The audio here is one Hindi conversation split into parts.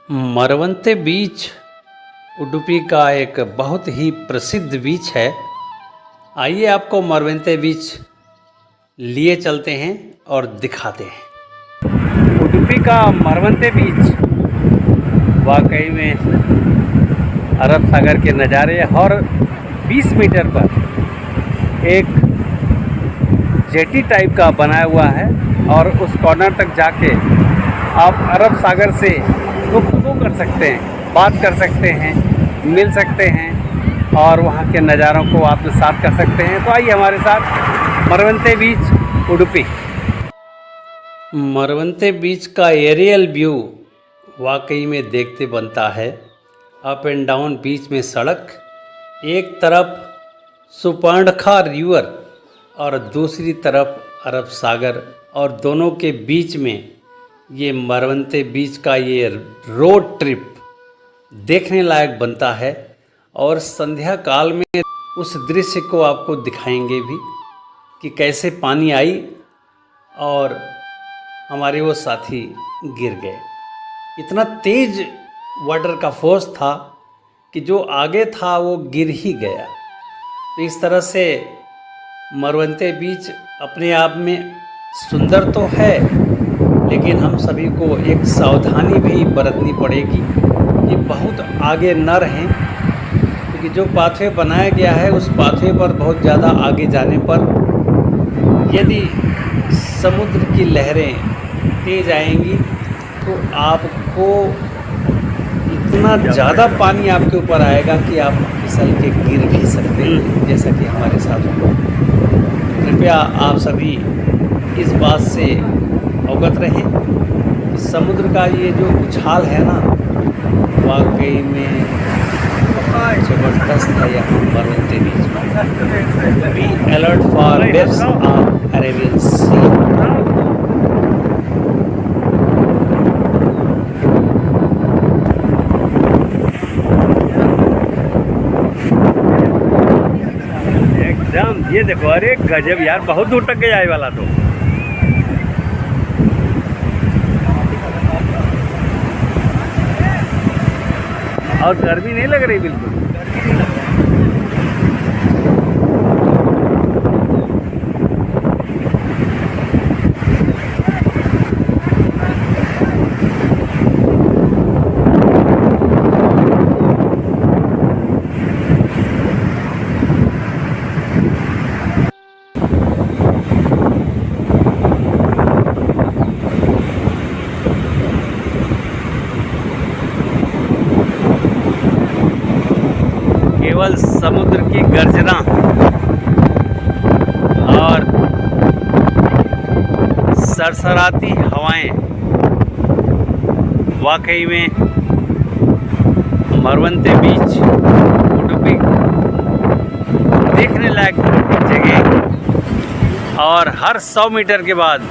मरवंते बीच उडुपी का एक बहुत ही प्रसिद्ध बीच है। आइए आपको मरवंते बीच लिए चलते हैं और दिखाते हैं। उडुपी का मरवंते बीच वाकई में अरब सागर के नज़ारे और 20 मीटर पर एक जेटी टाइप का बनाया हुआ है और उस कॉर्नर तक जाके आप अरब सागर से गुफ्तगू कर सकते हैं, बात कर सकते हैं, मिल सकते हैं और वहाँ के नज़ारों को आत्मसात कर सकते हैं। तो आइए हमारे साथ मरवंते बीच उडुपी। मरवंते बीच का एरियल व्यू वाकई में देखते बनता है। अप एंड डाउन बीच में सड़क, एक तरफ सुपर्णखा रिवर और दूसरी तरफ अरब सागर, और दोनों के बीच में ये मरवंते बीच का ये रोड ट्रिप देखने लायक बनता है। और संध्या काल में उस दृश्य को आपको दिखाएंगे भी कि कैसे पानी आई और हमारे वो साथी गिर गए। इतना तेज वाटर का फोर्स था कि जो आगे था वो गिर ही गया। तो इस तरह से मरवंते बीच अपने आप में सुंदर तो है, लेकिन हम सभी को एक सावधानी भी बरतनी पड़ेगी कि बहुत आगे न रहें, क्योंकि जो पाथवे बनाया गया है उस पाथवे पर बहुत ज़्यादा आगे जाने पर यदि समुद्र की लहरें तेज आएंगी तो आपको इतना ज़्यादा पानी आपके ऊपर आएगा कि आप फिसल के गिर भी सकते हैं, जैसा कि हमारे साथ हुआ। कृपया आप सभी इस बात से अवगत रहें कि समुद्र का ये जो उछाल है ना, वाकई में ज़बरदस्त है। यहाँ मरवंते बीच में be alert for waves of Arabian sea. ये देखो, अरे गजब यार, बहुत दूर तक गया ये वाला तो। और गर्मी नहीं लग रही बिल्कुल। केवल समुद्र की गर्जना और सरसराती हवाएं वाकई में मरवंते बीच उडुपी देखने लायक जगह। और हर 100 मीटर के बाद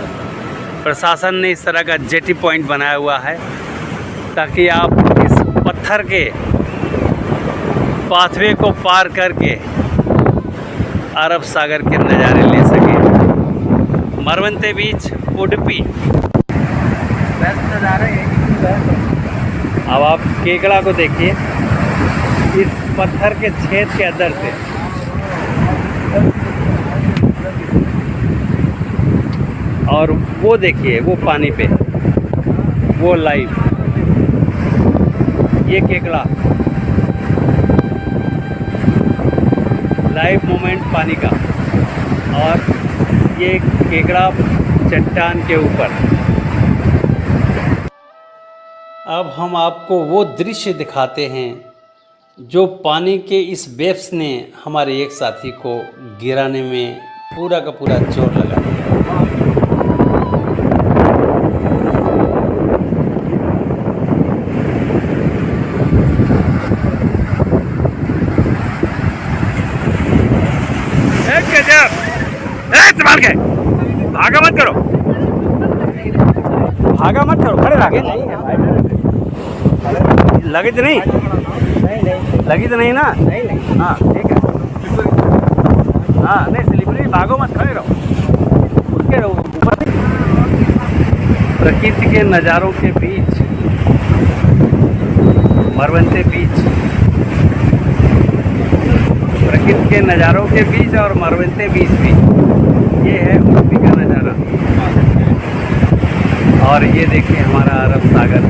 प्रशासन ने इस तरह का जेटी पॉइंट बनाया हुआ है ताकि आप इस पत्थर के पाथवे को पार करके अरब सागर के नज़ारे ले सके। मरवंते बीच उडुपी। बेस्ट नज़ारा है। अब आप केकड़ा को देखिए, इस पत्थर के छेद के अंदर से और वो देखिए, वो पानी पे वो लाइव ये केकड़ा लाइव मोमेंट पानी का, और ये केकड़ा चट्टान के ऊपर। अब हम आपको वो दृश्य दिखाते हैं जो पानी के इस वेव्स ने हमारे एक साथी को गिराने में पूरा का पूरा जोर लगा दिया। संभाल के, भागा मत करो, भागा मत करो, खड़े रह। लगी तो नहीं, लगी तो नहीं ना? हाँ ठीक है। हाँ नहीं, स्लिपरी भागो मत, खड़े रहो, उसके ऊपर। प्रकृति के नज़ारों के बीच मरवंते बीच, प्रकृति के नज़ारों के बीच और मरवंते बीच भी ये है उडुपी का नज़ारा। और ये देखिए हमारा अरब सागर,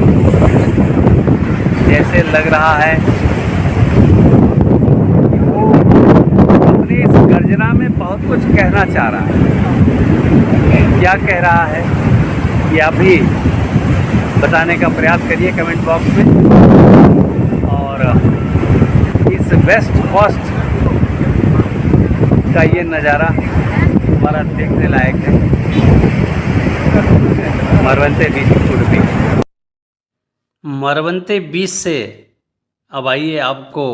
जैसे लग रहा है कि वो अपनी इस गर्जना में बहुत कुछ कहना चाह रहा है। क्या कह रहा है ये आप भी बताने का प्रयास करिए कमेंट बॉक्स में। और इस वेस्ट कोस्ट का ये नज़ारा हमारा देखने लायक है, मरवंते बीच उडुपी। मरवंते बीच से अब आइए आपको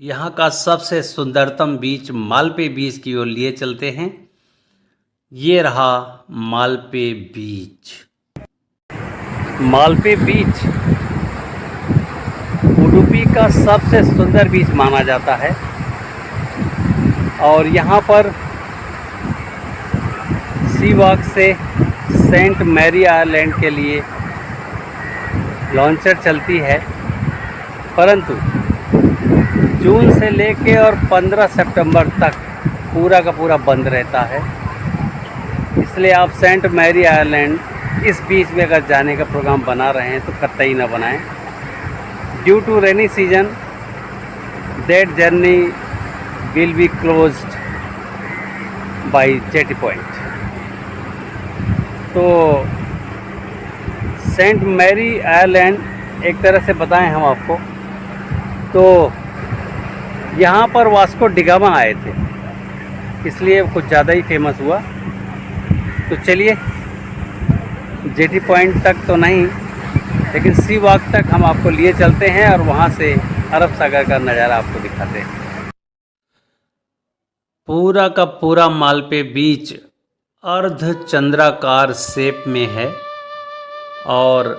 यहाँ का सबसे सुंदरतम बीच मालपे बीच की ओर लिए चलते हैं। ये रहा मालपे बीच। मालपे बीच उडुपी का सबसे सुंदर बीच माना जाता है और यहाँ पर सी वॉक से सेंट मैरी आइलैंड के लिए लॉन्चर चलती है, परंतु जून से लेके और 15 सितंबर तक पूरा का पूरा बंद रहता है। इसलिए आप सेंट मैरी आइलैंड इस बीच में अगर जाने का प्रोग्राम बना रहे हैं तो कतई ना बनाएं। Due to rainy season that journey will be closed by jetty point. तो सेंट मैरी आइलैंड एक तरह से बताएं हम आपको, तो यहाँ पर वास्को डिगामा आए थे, इसलिए कुछ ज़्यादा ही फेमस हुआ। तो चलिए जेटी पॉइंट तक तो नहीं, लेकिन सी वॉक तक हम आपको लिए चलते हैं और वहाँ से अरब सागर का नज़ारा आपको दिखाते हैं। पूरा का पूरा मालपे बीच अर्धचंद्राकार शेप में है और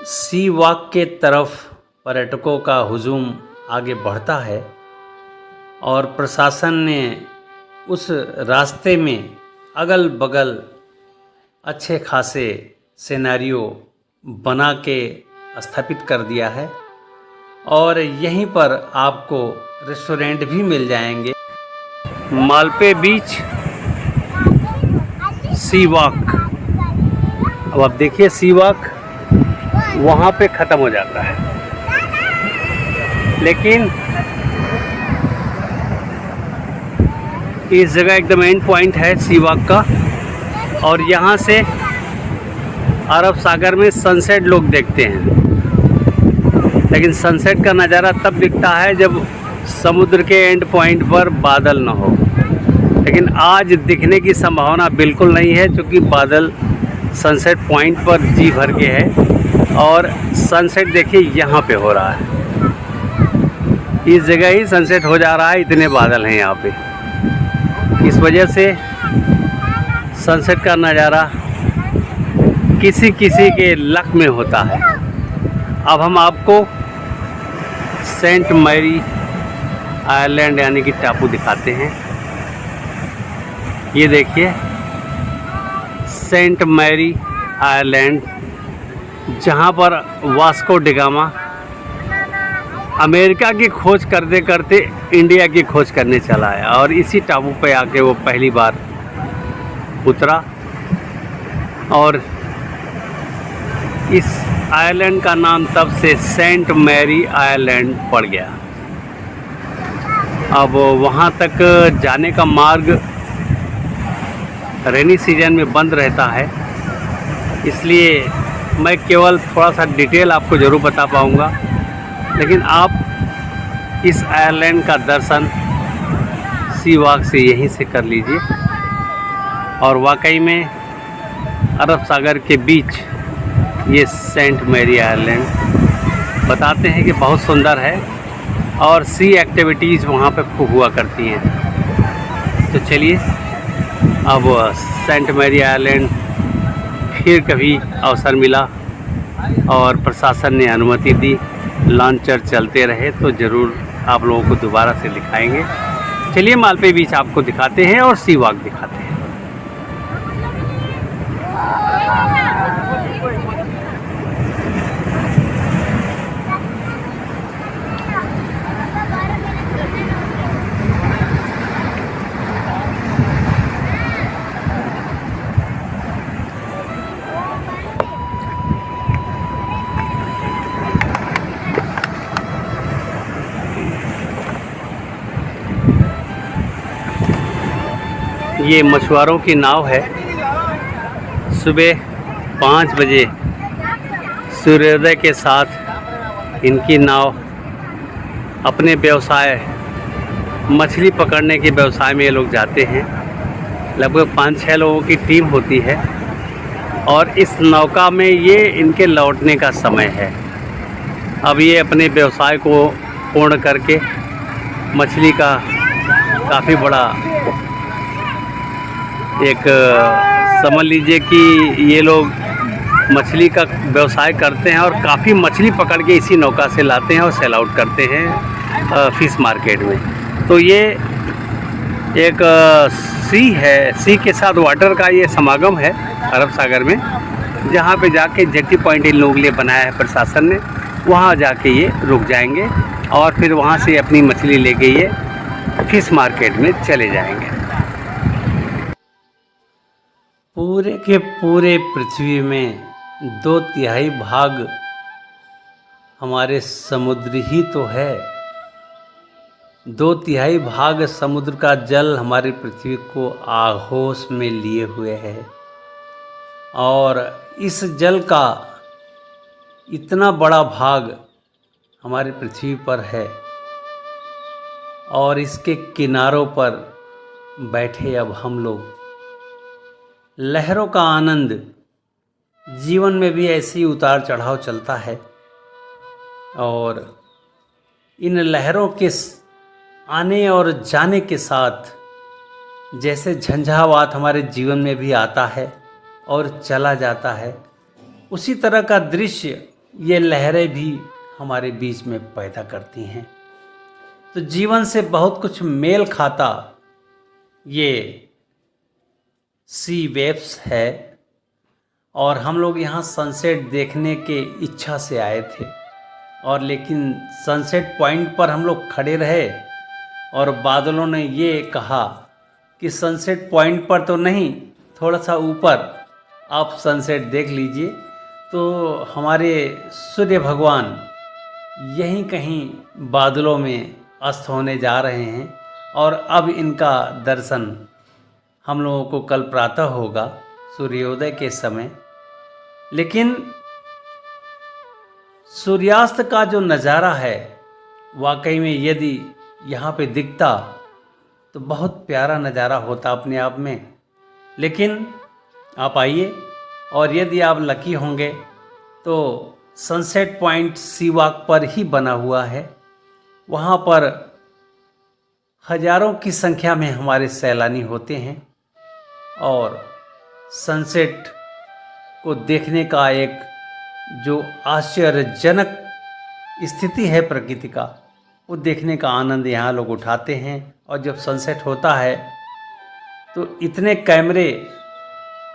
सी वॉक के तरफ पर्यटकों का हुजूम आगे बढ़ता है और प्रशासन ने उस रास्ते में अगल बगल अच्छे खासे सिनेरियो बना के स्थापित कर दिया है और यहीं पर आपको रेस्टोरेंट भी मिल जाएंगे। मालपे बीच सी वॉक, अब आप देखिए सी वॉक वहाँ पे ख़त्म हो जाता है, लेकिन इस जगह एकदम एंड पॉइंट है सी वॉक का और यहाँ से अरब सागर में सनसेट लोग देखते हैं। लेकिन सनसेट का नज़ारा तब दिखता है जब समुद्र के एंड पॉइंट पर बादल ना हो, लेकिन आज दिखने की संभावना बिल्कुल नहीं है क्योंकि बादल सनसेट पॉइंट पर जी भर के है और सनसेट देखिए यहाँ पे हो रहा है, इस जगह ही सनसेट हो जा रहा है, इतने बादल हैं यहाँ पे। इस वजह से सनसेट का नज़ारा किसी किसी के लक में होता है। अब हम आपको सेंट मैरी आइलैंड यानी कि टापू दिखाते हैं। ये देखिए सेंट मैरी आइलैंड, जहाँ पर वास्को डिगामा अमेरिका की खोज करते करते इंडिया की खोज करने चला है और इसी टापू पे आके वो पहली बार उतरा और इस आइलैंड का नाम तब से सेंट मैरी आइलैंड पड़ गया। अब वहाँ तक जाने का मार्ग रेनी सीजन में बंद रहता है, इसलिए मैं केवल थोड़ा सा डिटेल आपको ज़रूर बता पाऊँगा, लेकिन आप इस आइलैंड का दर्शन सी वॉक से यहीं से कर लीजिए। और वाकई में अरब सागर के बीच ये सेंट मैरी आइलैंड बताते हैं कि बहुत सुंदर है और सी एक्टिविटीज़ वहाँ पे खूब हुआ करती हैं। तो चलिए अब सेंट मैरी आइलैंड फिर कभी अवसर मिला और प्रशासन ने अनुमति दी, लॉन्चर चलते रहे तो ज़रूर आप लोगों को दोबारा से दिखाएंगे। चलिए मालपे बीच आपको दिखाते हैं और सी वॉक दिखाते हैं। ये मछुआरों की नाव है। सुबह 5 बजे सूर्योदय के साथ इनकी नाव अपने व्यवसाय मछली पकड़ने के व्यवसाय में ये लोग जाते हैं। लगभग 5-6 लोगों की टीम होती है और इस नौका में ये इनके लौटने का समय है। अब ये अपने व्यवसाय को पूर्ण करके मछली का काफ़ी बड़ा एक समझ लीजिए कि ये लोग मछली का व्यवसाय करते हैं और काफ़ी मछली पकड़ के इसी नौका से लाते हैं और सेल आउट करते हैं फिश मार्केट में। तो ये एक सी है, सी के साथ वाटर का ये समागम है अरब सागर में, जहाँ पे जाके जेटी पॉइंट इन लोगों के लिए बनाया है प्रशासन ने। वहाँ जाके ये रुक जाएंगे और फिर वहाँ से अपनी मछली लेके ये फिश मार्केट में चले जाएंगे। पूरे के पूरे पृथ्वी में 2/3 भाग हमारे समुद्र ही तो है। 2/3 भाग समुद्र का जल हमारी पृथ्वी को आगोश में लिए हुए है और इस जल का इतना बड़ा भाग हमारी पृथ्वी पर है और इसके किनारों पर बैठे अब हम लोग लहरों का आनंद। जीवन में भी ऐसी उतार चढ़ाव चलता है और इन लहरों के आने और जाने के साथ जैसे झंझावात हमारे जीवन में भी आता है और चला जाता है, उसी तरह का दृश्य ये लहरें भी हमारे बीच में पैदा करती हैं। तो जीवन से बहुत कुछ मेल खाता ये सी वेव्स है और हम लोग यहाँ सनसेट देखने के इच्छा से आए थे और लेकिन सनसेट पॉइंट पर हम लोग खड़े रहे और बादलों ने ये कहा कि सनसेट पॉइंट पर तो नहीं, थोड़ा सा ऊपर आप सनसेट देख लीजिए। तो हमारे सूर्य भगवान यहीं कहीं बादलों में अस्त होने जा रहे हैं और अब इनका दर्शन हम लोगों को कल प्रातः होगा सूर्योदय के समय। लेकिन सूर्यास्त का जो नज़ारा है वाकई में यदि यहाँ पे दिखता तो बहुत प्यारा नज़ारा होता अपने आप में। लेकिन आप आइए और यदि आप लकी होंगे तो सनसेट पॉइंट सी वॉक पर ही बना हुआ है। वहाँ पर हजारों की संख्या में हमारे सैलानी होते हैं और सनसेट को देखने का एक जो आश्चर्यजनक स्थिति है प्रकृति का, वो देखने का आनंद यहाँ लोग उठाते हैं। और जब सनसेट होता है तो इतने कैमरे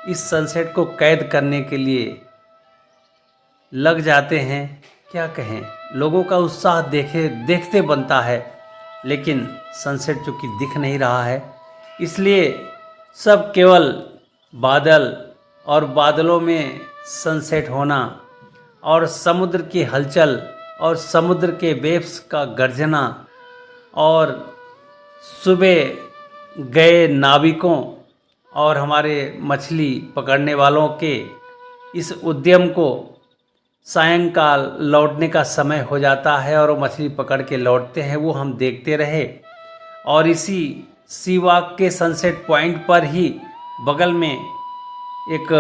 इस सनसेट को कैद करने के लिए लग जाते हैं, क्या कहें। लोगों का उत्साह देखते बनता है, लेकिन सनसेट चूँकि दिख नहीं रहा है इसलिए सब केवल बादल और बादलों में सनसेट होना और समुद्र की हलचल और समुद्र के वेव्स का गर्जना और सुबह गए नाविकों और हमारे मछली पकड़ने वालों के इस उद्यम को सायंकाल लौटने का समय हो जाता है और वो मछली पकड़ के लौटते हैं, वो हम देखते रहे। और इसी सी वॉक के सनसेट पॉइंट पर ही बगल में एक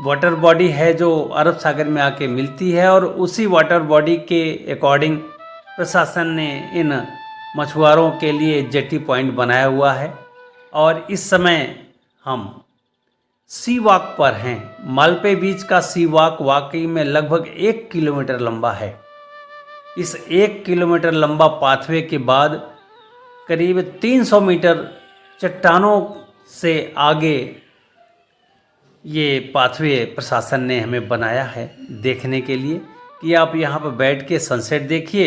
वाटर बॉडी है जो अरब सागर में आके मिलती है और उसी वाटर बॉडी के अकॉर्डिंग प्रशासन ने इन मछुआरों के लिए जेटी पॉइंट बनाया हुआ है। और इस समय हम सी वॉक पर हैं। मालपे बीच का सी वॉक वाकई में लगभग 1 किलोमीटर लंबा है। इस 1 किलोमीटर लंबा पाथवे के बाद करीब 300 मीटर चट्टानों से आगे ये पाथवे प्रशासन ने हमें बनाया है देखने के लिए कि आप यहाँ पर बैठ के सनसेट देखिए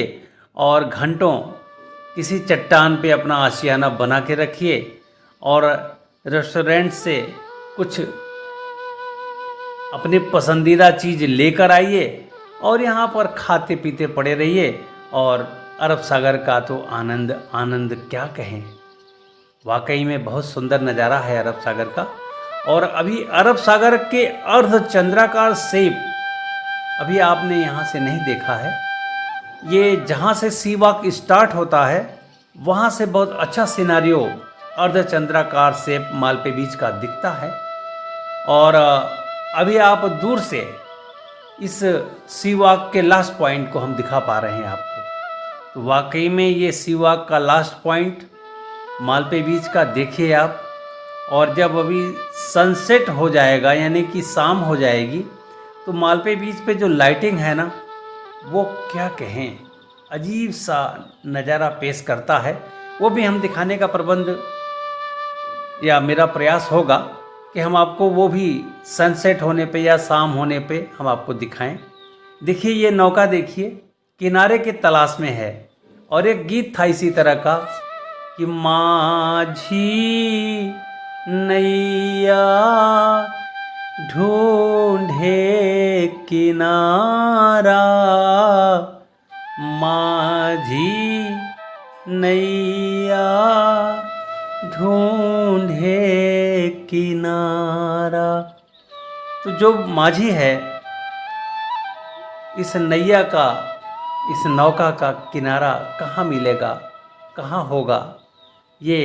और घंटों किसी चट्टान पे अपना आशियाना बना के रखिए और रेस्टोरेंट से कुछ अपनी पसंदीदा चीज़ लेकर आइए और यहाँ पर खाते पीते पड़े रहिए। और अरब सागर का तो आनंद क्या कहें, वाकई में बहुत सुंदर नज़ारा है अरब सागर का। और अभी अरब सागर के अर्धचंद्राकार शेप अभी आपने यहाँ से नहीं देखा है। ये जहाँ से सी वॉक स्टार्ट होता है वहाँ से बहुत अच्छा सिनारियो अर्धचंद्राकार शेप मालपे बीच का दिखता है। और अभी आप दूर से इस सी वॉक के लास्ट पॉइंट को हम दिखा पा रहे हैं आपको। तो वाकई में ये सी वॉक का लास्ट पॉइंट मालपे बीच का देखिए आप। और जब अभी सनसेट हो जाएगा यानी कि शाम हो जाएगी तो मालपे बीच पे जो लाइटिंग है ना वो क्या कहें, अजीब सा नज़ारा पेश करता है। वो भी हम दिखाने का प्रबंध या मेरा प्रयास होगा कि हम आपको वो भी सनसेट होने पे या शाम होने पे हम आपको दिखाएं। देखिए ये नौका देखिए किनारे के तलाश में है। और एक गीत था इसी तरह का कि माझी नैया ढूंढे किनारा, माझी नैया ढूंढे किनारा। तो जो माझी है इस नैया का, इस नौका का किनारा कहाँ मिलेगा, कहाँ होगा, ये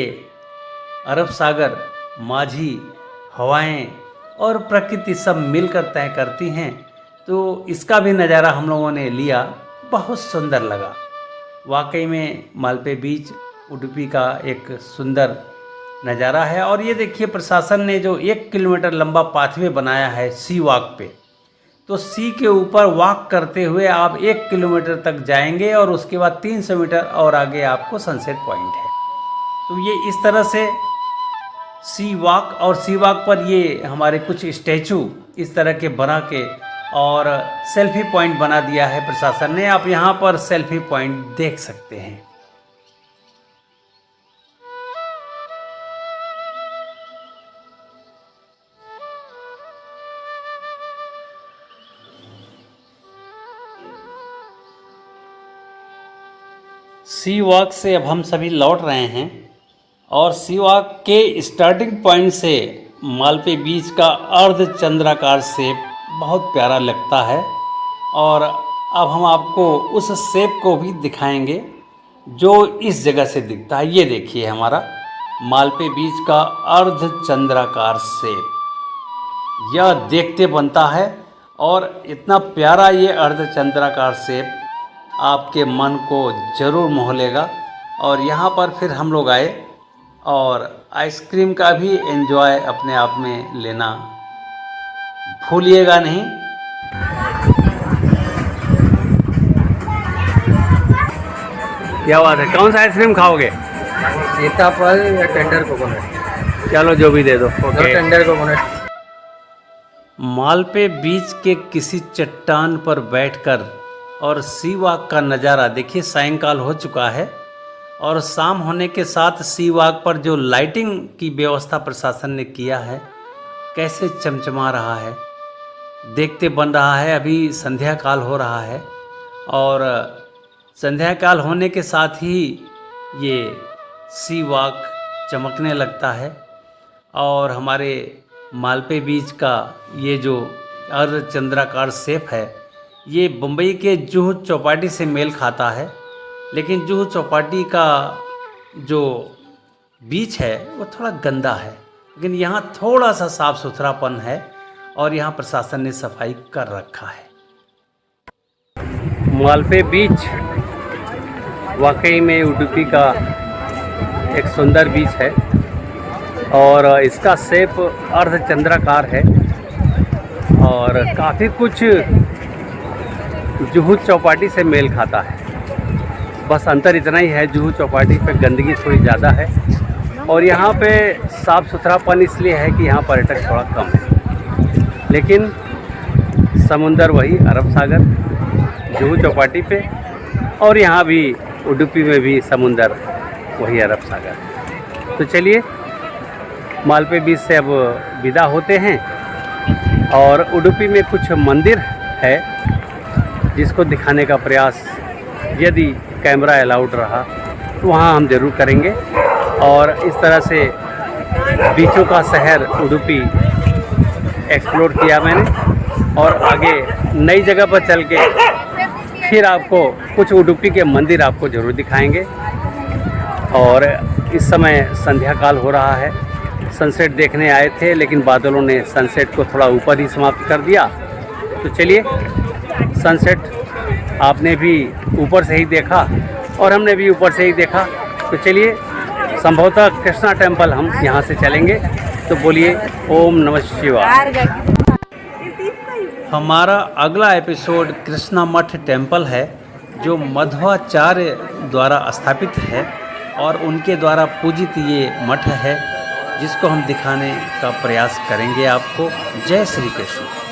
अरब सागर, माझी, हवाएं और प्रकृति सब मिलकर तय करती हैं। तो इसका भी नज़ारा हम लोगों ने लिया, बहुत सुंदर लगा। वाकई में मालपे बीच उडुपी का एक सुंदर नज़ारा है। और ये देखिए प्रशासन ने जो 1 किलोमीटर लंबा पाथवे बनाया है सी वॉक पे, तो सी के ऊपर वॉक करते हुए आप 1 किलोमीटर तक जाएंगे और उसके बाद 300 मीटर और आगे आपको सनसेट पॉइंट है। तो ये इस तरह से सी वॉक, और सी वॉक पर ये हमारे कुछ स्टैचू इस तरह के बना के और सेल्फी पॉइंट बना दिया है प्रशासन ने। आप यहाँ पर सेल्फी पॉइंट देख सकते हैं। सी वॉक से अब हम सभी लौट रहे हैं और सी वॉक के स्टार्टिंग पॉइंट से मालपे बीच का अर्धचंद्राकार शेप बहुत प्यारा लगता है। और अब हम आपको उस शेप को भी दिखाएंगे जो इस जगह से दिखता है। ये देखिए हमारा मालपे बीच का अर्धचंद्राकार शेप, यह देखते बनता है। और इतना प्यारा ये अर्धचंद्राकार शेप आपके मन को ज़रूर मोह लेगा। और यहाँ पर फिर हम लोग आए और आइसक्रीम का भी एंजॉय अपने आप में लेना भूलिएगा नहीं। क्या बात है, कौन सा आइसक्रीम खाओगे? सीताफल या टेंडर कोकोनट? चलो जो भी दे दो। Okay, tender coconut. Malpe beach के किसी चट्टान पर बैठकर और सी वॉक का नज़ारा देखिए। सायंकाल हो चुका है और शाम होने के साथ सी वॉक पर जो लाइटिंग की व्यवस्था प्रशासन ने किया है कैसे चमचमा रहा है, देखते बन रहा है। अभी संध्या काल हो रहा है और संध्या काल होने के साथ ही ये सी वॉक चमकने लगता है। और हमारे मालपे बीच का ये जो अर्धचंद्राकार शेप है ये बम्बई के जुहू चौपाटी से मेल खाता है। लेकिन जुहू चौपाटी का जो बीच है वो थोड़ा गंदा है, लेकिन यहाँ थोड़ा सा साफ़ सुथरापन है और यहाँ प्रशासन ने सफाई कर रखा है। मालपे बीच वाकई में उडुपी का एक सुंदर बीच है और इसका शेप अर्धचंद्राकार है और काफ़ी कुछ जुहू चौपाटी से मेल खाता है। बस अंतर इतना ही है, जुहू चौपाटी पे गंदगी थोड़ी ज़्यादा है और यहाँ पे साफ़ सुथरापन इसलिए है कि यहाँ पर्यटक थोड़ा कम है। लेकिन समुंदर वही अरब सागर जुहू चौपाटी पे, और यहाँ भी उडुपी में भी समुंदर वही अरब सागर। तो चलिए मालपे बीच से अब विदा होते हैं और उडुपी में कुछ मंदिर है जिसको दिखाने का प्रयास यदि कैमरा अलाउड रहा तो वहाँ हम ज़रूर करेंगे। और इस तरह से बीचों का शहर उडुपी एक्सप्लोर किया मैंने। और आगे नई जगह पर चल के फिर आपको कुछ उडुपी के मंदिर आपको ज़रूर दिखाएंगे। और इस समय संध्या काल हो रहा है, सनसेट देखने आए थे लेकिन बादलों ने सनसेट को थोड़ा ऊपर ही समाप्त कर दिया। तो चलिए, सनसेट आपने भी ऊपर से ही देखा और हमने भी ऊपर से ही देखा। तो चलिए, संभवतः कृष्णा टेम्पल हम यहाँ से चलेंगे। तो बोलिए ओम नमः शिवाय। हमारा अगला एपिसोड कृष्णा मठ टेम्पल है, जो मध्वाचार्य द्वारा स्थापित है और उनके द्वारा पूजित ये मठ है, जिसको हम दिखाने का प्रयास करेंगे आपको। जय श्री कृष्ण।